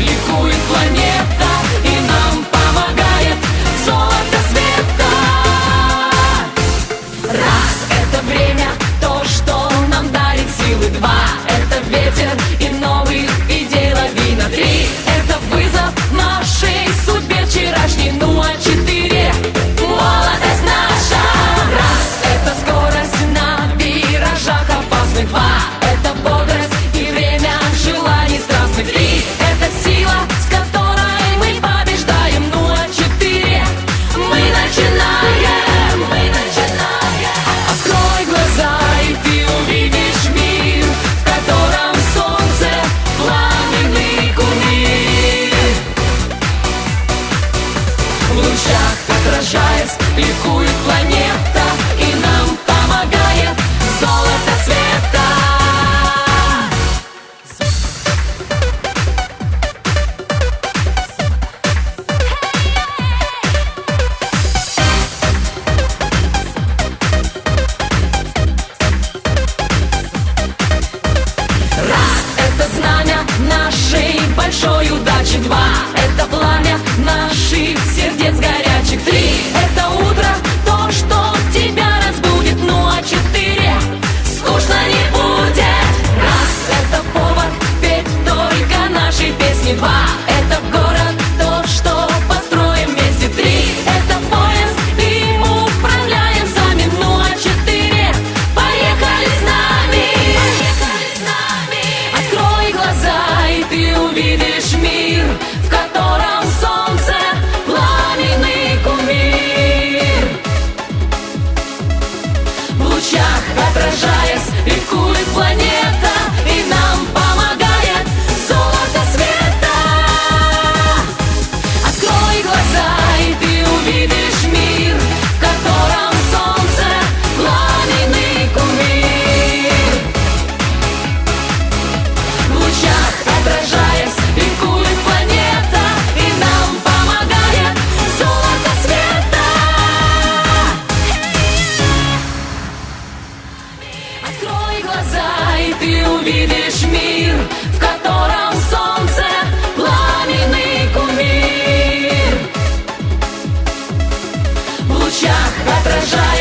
ликует планета, и нам помогает золото света. Раз — это время, то, что нам дарит силы. Два — это ветер и новых идей лавина. Три — это вызов нашей судьбе вчерашней. Ну а четыре — молодость наша. Раз — это скорость на виражах опасных. Два — это бодрость и время желаний страстных. Три — это сила, с которой мы побеждаем. Ну а четыре — мы начинаем, мы начинаем. Открой глаза, и ты увидишь мир, в котором солнце — пламенный кумир. В лучах отражаясь, ликует планета, и нам помогает золото света. Раз — это знамя нашей большой удачи. Два — это пламя наших сердец горячих. Три — это утро, то, что тебя разбудит. Ну а четыре — скучно не будет. Раз — это повод петь только наши песни. Два — это город, то, что построим вместе. Три — это поезд, им управляем сами. Ну а четыре — поехали с нами, поехали с нами. Открой глаза, и ты увидишь мир, в котором солнце — пламенный кумир. В лучах отражаясь, ликует планета, и нам помогает золото света. Открой глаза, и ты увидишь мир, в котором солнце — пламенный кумир. В лучах отражаясь, ликует планета, и нам помогает золото света. Открой глаза, и ты увидишь мир, в котором солнце — пламенный кумир. В лучах отражаясь,